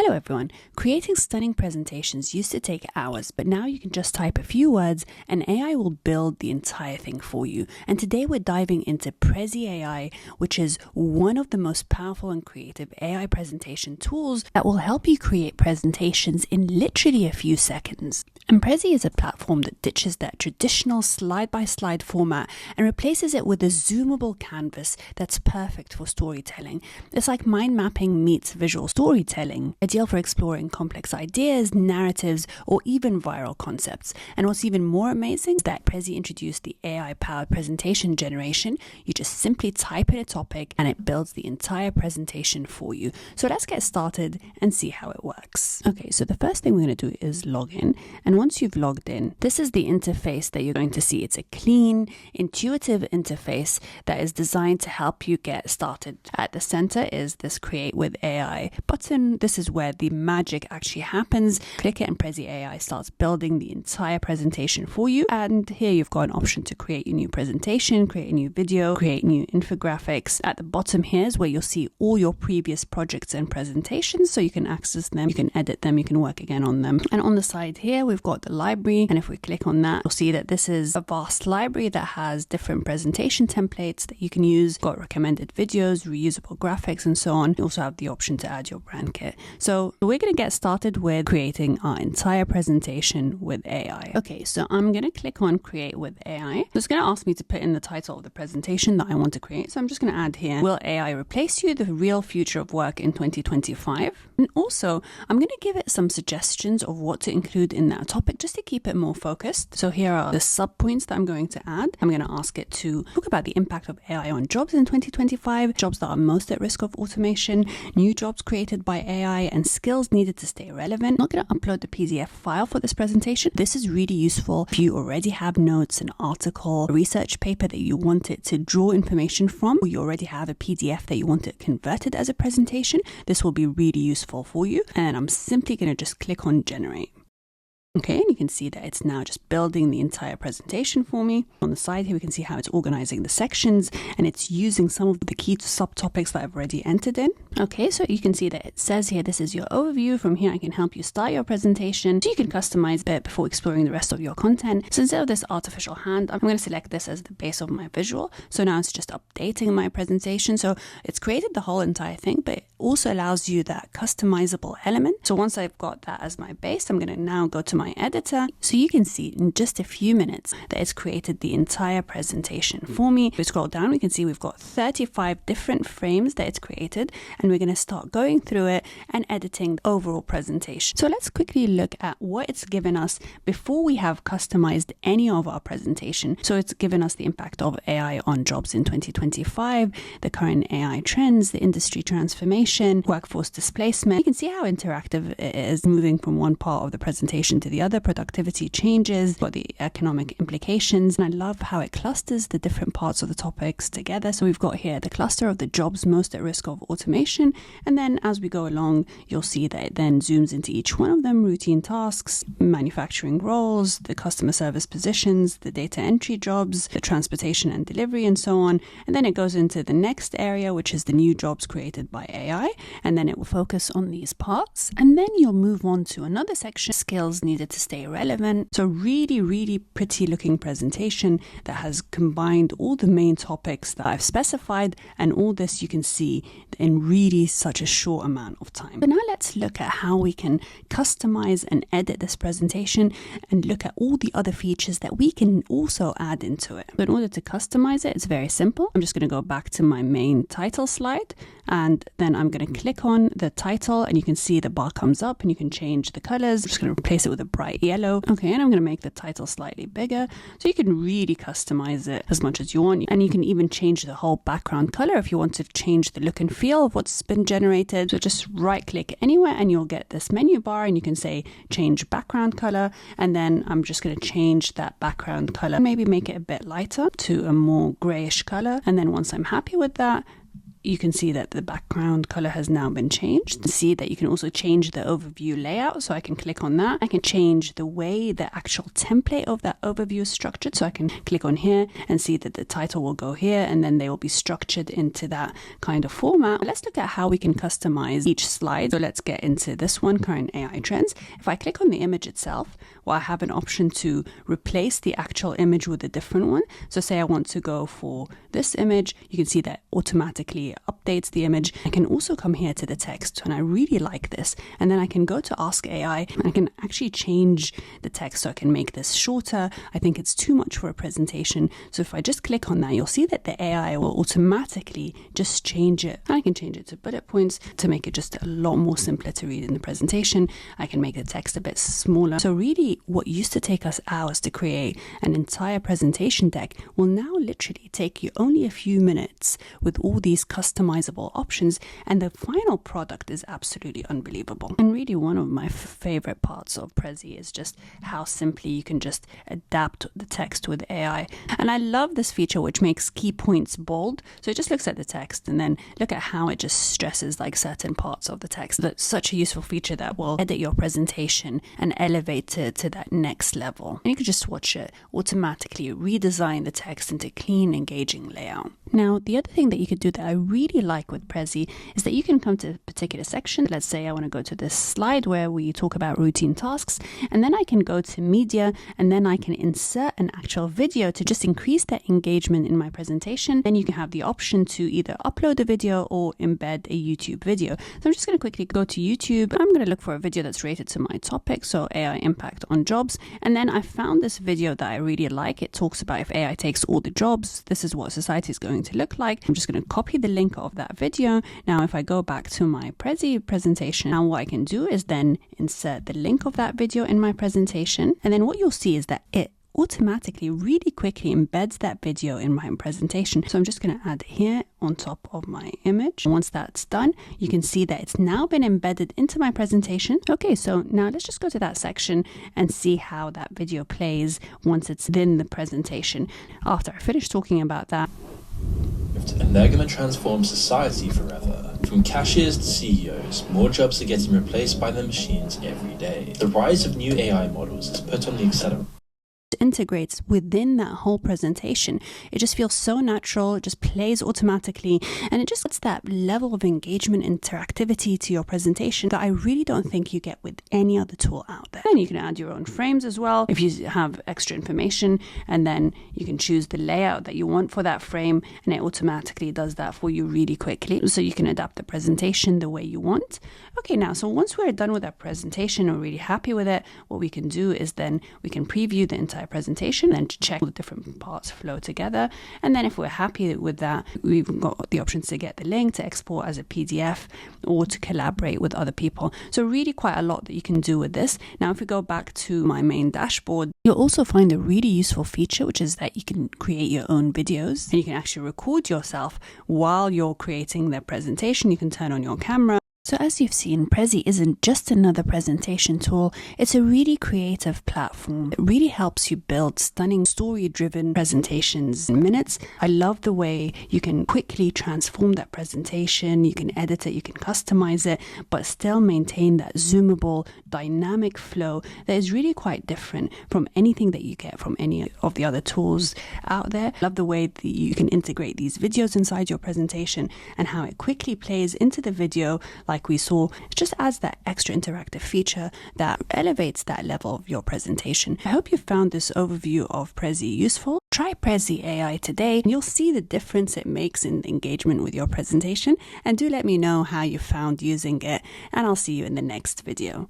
Hello everyone. Creating stunning presentations used to take hours, but now you can just type a few words and AI will build the entire thing for you. And today we're diving into Prezi AI, which is one of the most powerful and creative AI presentation tools that will help you create presentations in literally a few seconds. And Prezi is a platform that ditches that traditional slide-by-slide format and replaces it with a zoomable canvas that's perfect for storytelling. It's like mind mapping meets visual storytelling, ideal for exploring complex ideas, narratives, or even viral concepts. And what's even more amazing is that Prezi introduced the AI-powered presentation generation. You just simply type in a topic and it builds the entire presentation for you. So let's get started and see how it works. Okay, so the first thing we're going to do is log in. And once you've logged in, this is the interface that you're going to see. It's a clean, intuitive interface that is designed to help you get started. At the center is this Create with AI button. This is where the magic actually happens. Click it and Prezi AI starts building the entire presentation for you. And here you've got an option to create a new presentation, create a new video, create new infographics. At the bottom here is where you'll see all your previous projects and presentations, so you can access them, you can edit them, you can work again on them. And on the side here, we've got the library. And if we click on that, you'll see that this is a vast library that has different presentation templates that you can use. Got recommended videos, reusable graphics, and so on. You also have the option to add your brand kit. So we're going to get started with creating our entire presentation with AI. Okay, so I'm going to click on Create with AI. It's going to ask me to put in the title of the presentation that I want to create. So I'm just going to add here, will AI replace you? The real future of work in 2025. And also, I'm going to give it some suggestions of what to include in that topic just to keep it more focused. So here are the sub points that I'm going to add. I'm going to ask it to talk about the impact of AI on jobs in 2025, jobs that are most at risk of automation, new jobs created by AI, and skills needed to stay relevant. I'm not going to upload the PDF file for this presentation. This is really useful if you already have notes, an article, a research paper that you want it to draw information from, or you already have a PDF that you want it converted as a presentation. This will be really useful for you. And I'm simply going to just click on Generate. Okay, and you can see that it's now just building the entire presentation for me. On the side here, we can see how it's organizing the sections and it's using some of the key subtopics that I've already entered in. Okay, so you can see that it says here, this is your overview. From here, I can help you start your presentation. So you can customize a bit before exploring the rest of your content. So instead of this artificial hand, I'm going to select this as the base of my visual. So now it's just updating my presentation. So it's created the whole entire thing, but it also allows you that customizable element. So once I've got that as my base, I'm going to now go to my editor. So you can see in just a few minutes that it's created the entire presentation for me. If we scroll down, we can see we've got 35 different frames that it's created, and we're going to start going through it and editing the overall presentation. So let's quickly look at what it's given us before we have customized any of our presentation. So it's given us the impact of AI on jobs in 2025, the current AI trends, the industry transformation, workforce displacement. You can see how interactive it is, moving from one part of the presentation to the other. Productivity changes, got the economic implications, and I love how it clusters the different parts of the topics together. So we've got here the cluster of the jobs most at risk of automation, and then as we go along, you'll see that it then zooms into each one of them: routine tasks, manufacturing roles, the customer service positions, the data entry jobs, the transportation and delivery, and so on. And then it goes into the next area, which is the new jobs created by AI, and then it will focus on these parts, and then you'll move on to another section, skills needed to stay relevant. So really pretty looking presentation that has combined all the main topics that I've specified, and all this you can see in really such a short amount of time. So now let's look at how we can customize and edit this presentation and look at all the other features that we can also add into it. So in order to customize it, it's very simple. I'm just going to go back to my main title slide, and then I'm going to click on the title, and you can see the bar comes up and you can change the colors. I'm just going to replace it with a bright yellow. Okay, and I'm going to make the title slightly bigger, so you can really customize it as much as you want. And you can even change the whole background color if you want to change the look and feel of what's been generated. So just right click anywhere and you'll get this menu bar, and you can say change background color, and then I'm just going to change that background color, maybe make it a bit lighter to a more grayish color. And then once I'm happy with that, you can see that the background color has now been changed. See that you can also change the overview layout. So I can click on that. I can change the way the actual template of that overview is structured. So I can click on here and see that the title will go here, and then they will be structured into that kind of format. Let's look at how we can customize each slide. So let's get into this one, current AI trends. If I click on the image itself, well, I have an option to replace the actual image with a different one. So say I want to go for this image, you can see that automatically updates the image. I can also come here to the text, and I really like this. And then I can go to Ask AI, and I can actually change the text so I can make this shorter. I think it's too much for a presentation. So if I just click on that, you'll see that the AI will automatically just change it. I can change it to bullet points to make it just a lot more simpler to read in the presentation. I can make the text a bit smaller. So really, what used to take us hours to create an entire presentation deck will now literally take you only a few minutes with all these customizable options, and the final product is absolutely unbelievable. And really, one of my favorite parts of Prezi is just how simply you can just adapt the text with AI. And I love this feature which makes key points bold. So it just looks at the text and then look at how it just stresses like certain parts of the text. That's such a useful feature that will edit your presentation and elevate it to that next level. And you can just watch it automatically redesign the text into clean, engaging layout. Now, the other thing that you could do that I really like with Prezi is that you can come to a particular section. Let's say I want to go to this slide where we talk about routine tasks, and then I can go to media, and then I can insert an actual video to just increase that engagement in my presentation. Then you can have the option to either upload a video or embed a YouTube video. So I'm just going to quickly go to YouTube. I'm going to look for a video that's related to my topic, so AI impact on jobs. And then I found this video that I really like. It talks about if AI takes all the jobs, this is what society is going to look like. I'm just going to copy the link of that video. Now, if I go back to my Prezi presentation, now what I can do is then insert the link of that video in my presentation. And then what you'll see is that it automatically really quickly embeds that video in my presentation. So I'm just going to add it here on top of my image. Once that's done, you can see that it's now been embedded into my presentation. Okay, so now let's just go to that section and see how that video plays once it's in the presentation. After I finish talking about that, and they're going to transform society forever. From cashiers to CEOs, more jobs are getting replaced by their machines every day. The rise of new AI models is put on the accelerator. Integrates within that whole presentation. It just feels so natural. It just plays automatically, and it just gets that level of engagement, interactivity to your presentation that I really don't think you get with any other tool out there. And you can add your own frames as well if you have extra information, and then you can choose the layout that you want for that frame, and it automatically does that for you really quickly, so you can adapt the presentation the way you want. Okay, now so once we're done with our presentation, we're really happy with it, what we can do is then we can preview the entire presentation and check all the different parts flow together. And then if we're happy with that, we've got the options to get the link, to export as a PDF, or to collaborate with other people. So really quite a lot that you can do with this. Now, if we go back to my main dashboard, you'll also find a really useful feature, which is that you can create your own videos, and you can actually record yourself while you're creating the presentation. You can turn on your camera. So as you've seen, Prezi isn't just another presentation tool, it's a really creative platform. It really helps you build stunning story-driven presentations in minutes. I love the way you can quickly transform that presentation, you can edit it, you can customize it, but still maintain that zoomable, dynamic flow that is really quite different from anything that you get from any of the other tools out there. I love the way that you can integrate these videos inside your presentation and how it quickly plays into the video. Like we saw, it just adds that extra interactive feature that elevates that level of your presentation. I hope you found this overview of Prezi useful. Try Prezi AI today, and you'll see the difference it makes in engagement with your presentation. And do let me know how you found using it, and I'll see you in the next video.